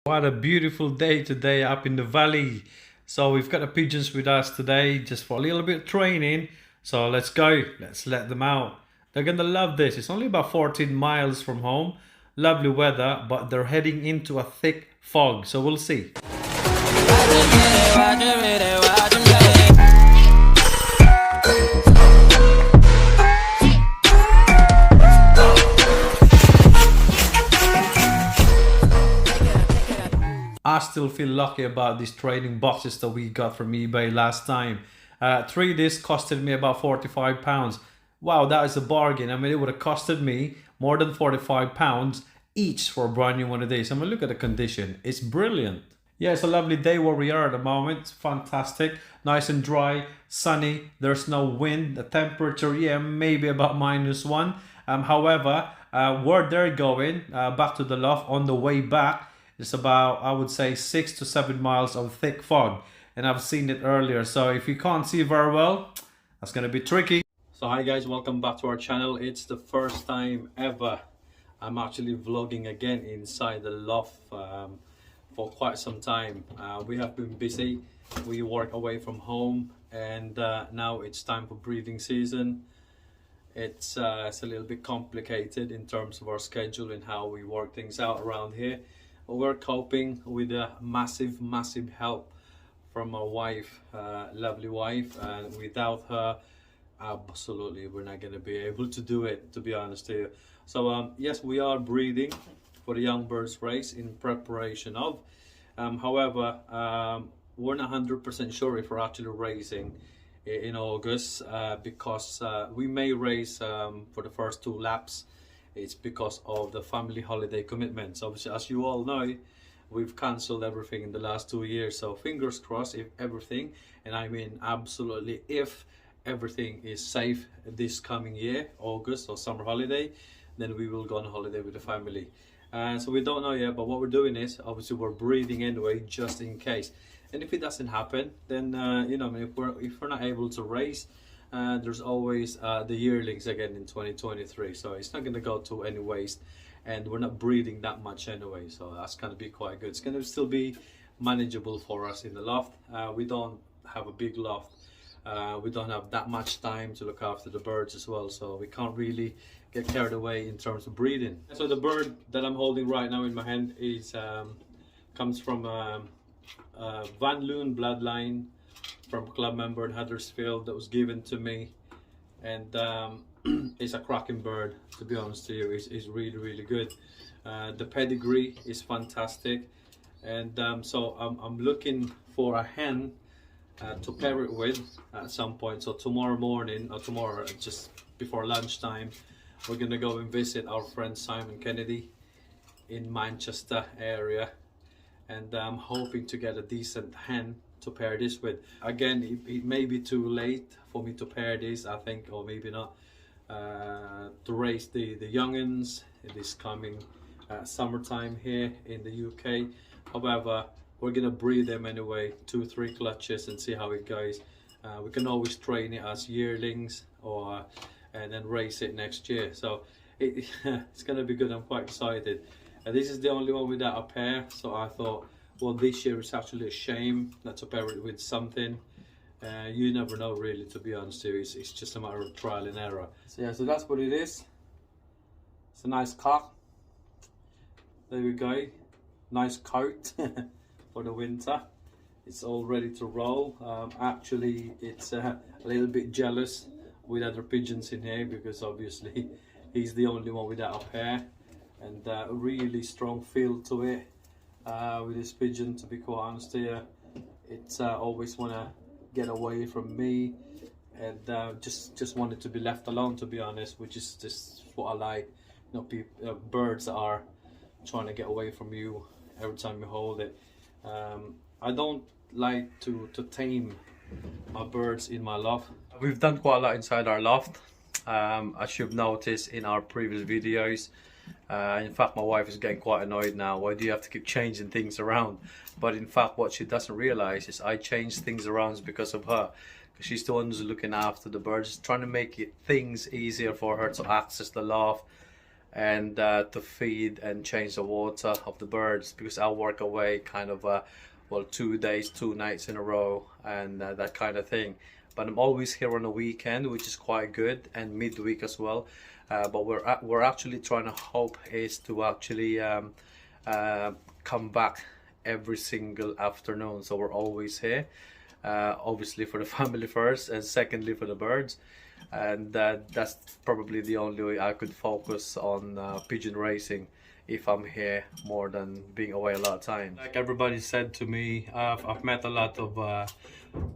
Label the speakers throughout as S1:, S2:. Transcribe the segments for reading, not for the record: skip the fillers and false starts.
S1: What a beautiful day today up in the valley. So we've got the pigeons with us today just for a little bit of training. So let's go. Let's let them out. They're gonna love this. It's only about 14 miles from home. Lovely weather, but they're heading into a thick fog. So we'll see. I still feel lucky about these training boxes that we got from eBay last time. Three discs costed me about £45. Wow, that is a bargain. I mean, it would have costed me more than £45 each for a brand new one of these. I mean, look at the condition. It's brilliant. Yeah, it's a lovely day where we are at the moment. It's fantastic. Nice and dry, sunny. There's no wind. The temperature, yeah, maybe about -1. However, where they're going, back to the loft, on the way back, it's about, I would say, 6 to 7 miles of thick fog. And I've seen it earlier. So if you can't see very well, that's going to be tricky. So hi guys, welcome back to our channel. It's the first time ever I'm actually vlogging again inside the loft for quite some time. We have been busy. We work away from home, and now it's time for breeding season. It's a little bit complicated in terms of our schedule and how we work things out around here. We're coping with a massive help from our wife, lovely wife, and without her, absolutely we're not going to be able to do it, to be honest to you. So yes, we are breeding for the young birds race in preparation of. However, we're not 100% sure if we're actually racing in August, because we may race for the first 2 laps. It's because of the family holiday commitments. Obviously, as you all know, we've cancelled everything in the last 2 years. So fingers crossed, if everything, and I mean absolutely if everything is safe this coming year, August or summer holiday, then we will go on holiday with the family. So we don't know yet, but what we're doing is, obviously we're breeding anyway, just in case. And if it doesn't happen, then you know, I mean, if we're not able to race, there's always the yearlings again in 2023, so it's not going to go to any waste, and we're not breeding that much anyway, so that's going to be quite good. It's going to still be manageable for us in the loft. We don't have a big loft. We don't have that much time to look after the birds as well, so we can't really get carried away in terms of breeding. So the bird that I'm holding right now in my hand is comes from Van Loon bloodline, from a club member in Huddersfield, that was given to me, and it's a cracking bird, to be honest to you. It's really good. The pedigree is fantastic, and so I'm looking for a hen to pair it with at some point. So tomorrow morning, or tomorrow just before lunchtime, we're gonna go and visit our friend Simon Kennedy in Manchester area, and I'm hoping to get a decent hen to pair this with. Again, it may be too late for me to pair this, I think, or maybe not, to raise the youngins this coming summertime here in the UK. However, we're gonna breed them anyway, 2-3 clutches, and see how it goes. We can always train it as yearlings, or and then race it next year. So it's gonna be good. I'm quite excited. This is the only one without a pair, so I thought, well, this year it's actually a shame not to pair it with something. You never know, really, to be honest with you. It's just a matter of trial and error. So yeah, so that's what it is. It's a nice cock. There we go. Nice coat for the winter. It's all ready to roll. Actually, it's a little bit jealous with other pigeons in here, because obviously he's the only one without a pair, and a really strong feel to it. With this pigeon, to be quite honest here, it's always want to get away from me, and just wanted to be left alone, to be honest, which is just what I like. You know, birds are trying to get away from you every time you hold it. I don't like to tame my birds in my loft. We've done quite a lot inside our loft, as you've noticed in our previous videos. In fact, my wife is getting quite annoyed now. Why do you have to keep changing things around? But in fact, what she doesn't realize is I change things around because of her, because she's the one who's looking after the birds, trying to make things easier for her to access the loft, and to feed and change the water of the birds, because I work away kind of well, 2 days 2 nights in a row, and that kind of thing. But I'm always here on the weekend, which is quite good, and midweek as well. But we're actually trying to hope is to actually come back every single afternoon, so we're always here, obviously for the family first, and secondly for the birds. And that's probably the only way I could focus on pigeon racing if I'm here, more than being away a lot of time. Like everybody said to me, I've met a lot of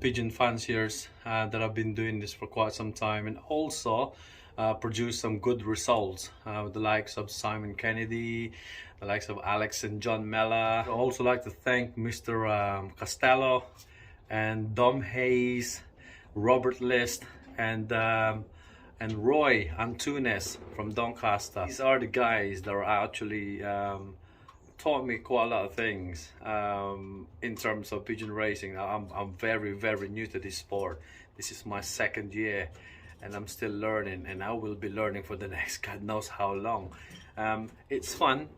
S1: pigeon fanciers that have been doing this for quite some time, and also produced some good results with the likes of Simon Kennedy, the likes of Alex and John Mella. I'd also like to thank Mr. Costello and Dom Hayes, Robert List, and Roy Antunes from Doncaster. These are the guys that are actually taught me quite a lot of things in terms of pigeon racing. I'm very new to this sport. This is my second year, and I'm still learning, and I will be learning for the next God knows how long. It's fun,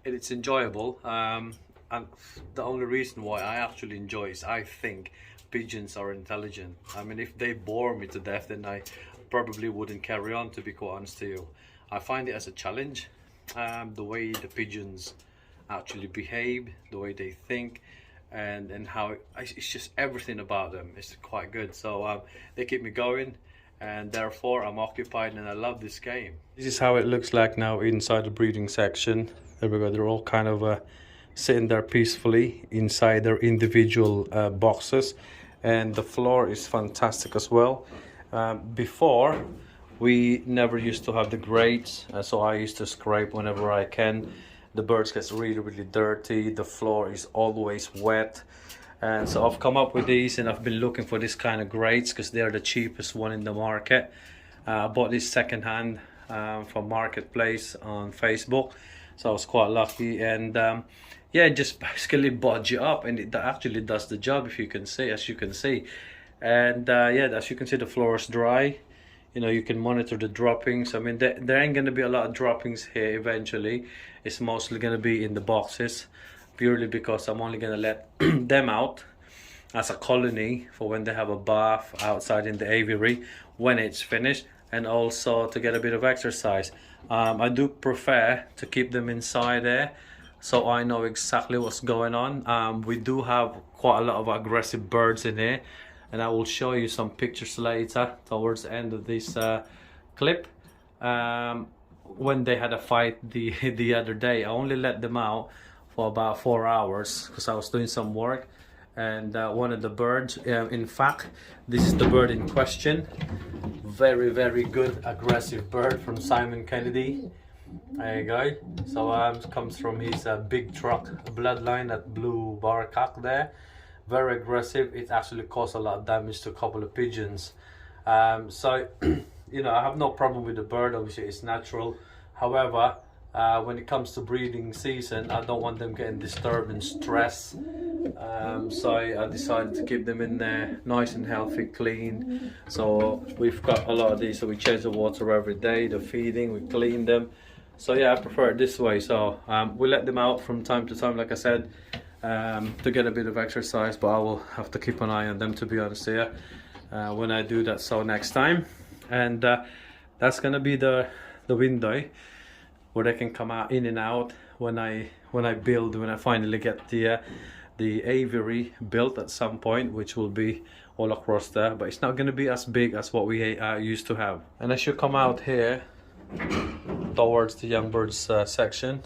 S1: it's enjoyable, and the only reason why I actually enjoy is I think pigeons are intelligent. I mean, if they bore me to death, then I probably wouldn't carry on, to be quite honest to you. I find it as a challenge, the way the pigeons actually behave, the way they think, and how it's just everything about them is quite good. So they keep me going, and therefore I'm occupied, and I love this game. This is how it looks like now inside the breeding section. There we go. They're all kind of sitting there peacefully inside their individual boxes, and the floor is fantastic as well. Before, we never used to have the grates, so I used to scrape whenever I can. The birds get really dirty, the floor is always wet, and so I've come up with these, and I've been looking for this kind of grates because they're the cheapest one in the market. I bought this secondhand from Marketplace on Facebook, so I was quite lucky, and yeah, just basically budge it up, and it actually does the job, if you can see, as you can see. And yeah, as you can see, the floor is dry. You know, you can monitor the droppings. I mean, there ain't gonna be a lot of droppings here eventually. It's mostly gonna be in the boxes, purely because I'm only gonna let them out as a colony for when they have a bath outside in the aviary when it's finished, and also to get a bit of exercise. I do prefer to keep them inside there, so I know exactly what's going on. We do have quite a lot of aggressive birds in here, and I will show you some pictures later towards the end of this clip. When they had a fight the other day, I only let them out for about 4 hours because I was doing some work, and one of the birds, in fact, this is the bird in question, very good aggressive bird from Simon Kennedy. There you go. So comes from his big truck bloodline, that blue bar cock there. Very aggressive. It actually caused a lot of damage to a couple of pigeons. So you know, I have no problem with the bird. Obviously it's natural. However, when it comes to breeding season, I don't want them getting disturbed and stressed. So I decided to keep them in there nice and healthy, clean. So we've got a lot of these, so we change the water every day, the feeding, we clean them. So yeah, I prefer it this way. So we let them out from time to time, like I said, to get a bit of exercise, but I will have to keep an eye on them, to be honest here, when I do that, so next time. And that's gonna be the window where they can come out in and out when I finally get the aviary built at some point, which will be all across there, but it's not going to be as big as what we used to have. And as you come out here towards the young birds section,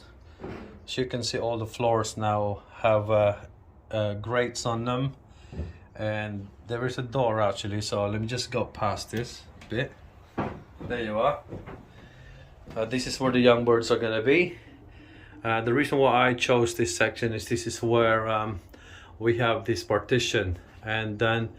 S1: as you can see, all the floors now have grates on them, and there is a door actually, so let me just go past this bit. There you are. This is where the young birds are gonna be. The reason why I chose this section is this is where we have this partition, and then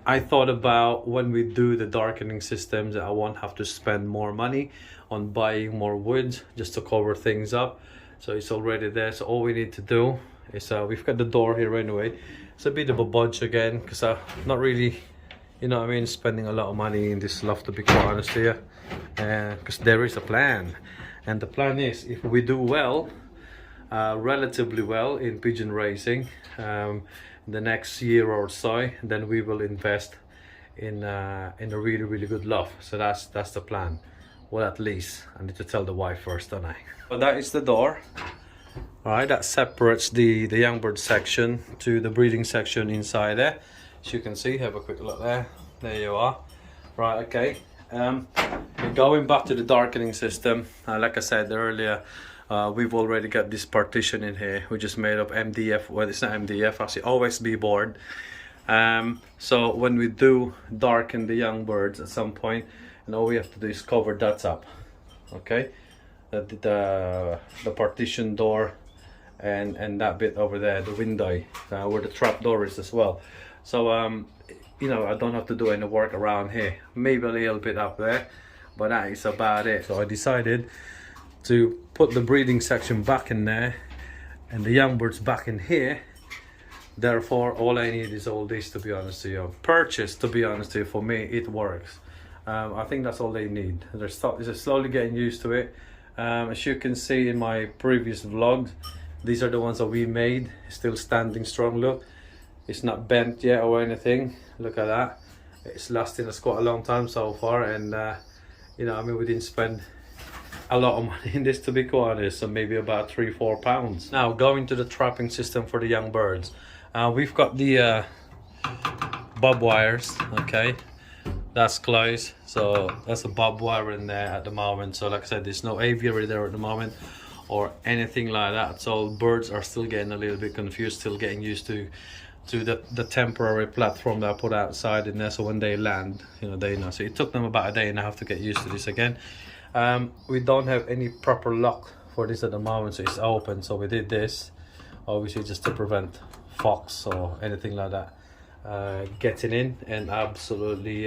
S1: I thought about when we do the darkening systems that I won't have to spend more money on buying more wood just to cover things up. So it's already there, so all we need to do is we've got the door here anyway. It's a bit of a budge again because I'm not really, you know what I mean, spending a lot of money in this loft, to be quite honest here. because there is a plan, and the plan is, if we do well, relatively well in pigeon racing, the next year or so, then we will invest in a really good loft. So that's the plan. Well, at least I need to tell the wife first, don't I? So that is the door. All right, that separates the young bird section to the breeding section inside there. As you can see, have a quick look there. There you are. Right, okay. Going back to the darkening system, like I said earlier, we've already got this partition in here, which is made of MDF. Well, it's not MDF, actually OSB board. So when we do darken the young birds at some point, and all we have to do is cover that up. Okay, the partition door and that bit over there, the window, where the trap door is as well. So you know, I don't have to do any work around here. Maybe a little bit up there, but that is about it. So I decided to put the breeding section back in there and the young birds back in here. Therefore, all I need is all this, to be honest with you. Purchase, to be honest with you, for me, it works. I think that's all they need. They're slowly getting used to it. As you can see in my previous vlogs, these are the ones that we made. Still standing strong, look. It's not bent yet or anything. Look at that. It's lasting us quite a long time so far, and you know, I mean, we didn't spend a lot of money in this, to be quite honest, so maybe about £3-4 pounds. Now, going to the trapping system for the young birds. We've got the bob wires, okay, that's closed, so that's a bob wire in there at the moment. So like I said, there's no aviary there at the moment or anything like that, so birds are still getting a little bit confused, still getting used to the temporary platform that I put outside in there, so when they land, you know, they know. So it took them about a day and a half to get used to this again. We don't have any proper lock for this at the moment, so it's open. So we did this obviously just to prevent fox or anything like that getting in and absolutely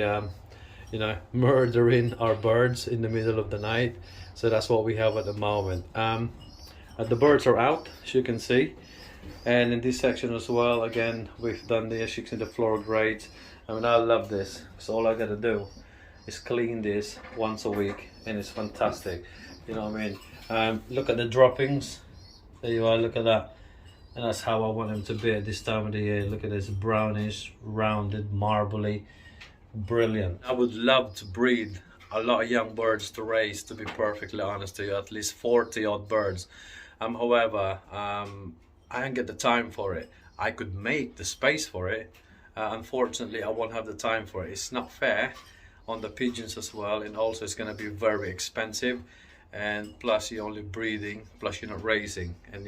S1: you know, murdering our birds in the middle of the night. So that's what we have at the moment. The birds are out, as you can see, and in this section as well, again, we've done the, as you can see, the floor grades. I mean, I love this, so all I gotta do is clean this once a week and it's fantastic, you know what I mean? Look at the droppings, there you are, look at that. And that's how I want them to be at this time of the year. Look at this, brownish, rounded, marbly, brilliant. I would love to breed a lot of young birds to raise, to be perfectly honest with you, at least 40 odd birds. However, I don't get the time for it. I could make the space for it. Unfortunately, I won't have the time for it. It's not fair on the pigeons as well, and also it's going to be very expensive. And plus you're only breeding, plus you're not raising, and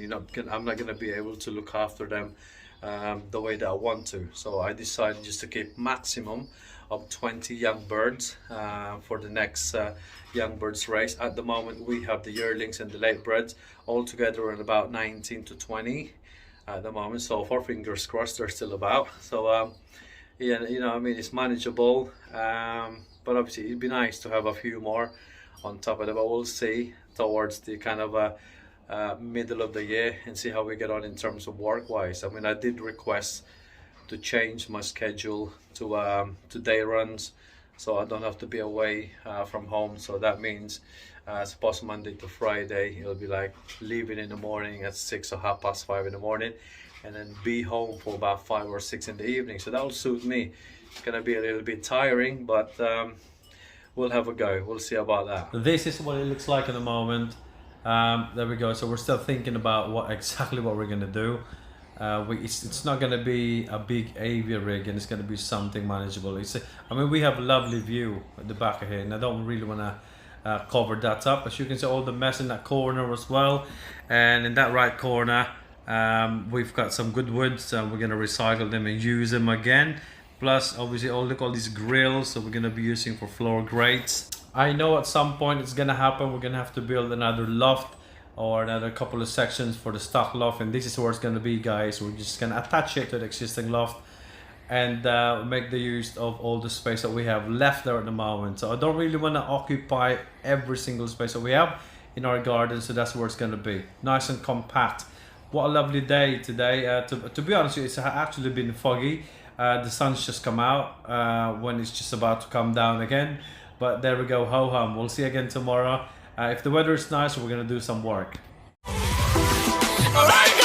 S1: I'm not going to be able to look after them the way that I want to. So I decided just to keep maximum of 20 young birds for the next young birds race. At the moment we have the yearlings and the late breds all together in about 19 to 20 at the moment so far. Fingers crossed they're still about. So yeah, you know, I mean, it's manageable, but obviously it'd be nice to have a few more on top of it, but we'll see towards the kind of middle of the year and see how we get on in terms of work wise. I mean, I did request to change my schedule to day runs, so I don't have to be away from home. So that means I suppose Monday to Friday it'll be like leaving in the morning at 6 or 5:30 in the morning, and then be home for about 5 or 6 in the evening. So that'll suit me. It's gonna be a little bit tiring, but we'll have a go. We'll see about that. This is what it looks like at the moment. There we go. So we're still thinking about exactly what we're gonna do. It's not gonna be a big aviary rig, and it's gonna be something manageable. I mean, we have a lovely view at the back of here, and I don't really wanna cover that up. As you can see, all the mess in that corner as well, and in that right corner, we've got some good woods. We're gonna recycle them and use them again. Plus, obviously, look, all these grills, so we're gonna be using for floor grates. I know at some point it's gonna happen. We're gonna have to build another loft or another couple of sections for the stock loft, and this is where it's gonna be, guys. We're just gonna attach it to the existing loft and make the use of all the space that we have left there at the moment. So I don't really wanna occupy every single space that we have in our garden, so that's where it's gonna be. Nice and compact. What a lovely day today. To be honest with you, it's actually been foggy. The sun's just come out when it's just about to come down again. But there we go, ho hum. We'll see you again tomorrow. If the weather is nice, we're gonna do some work.
S2: Alright.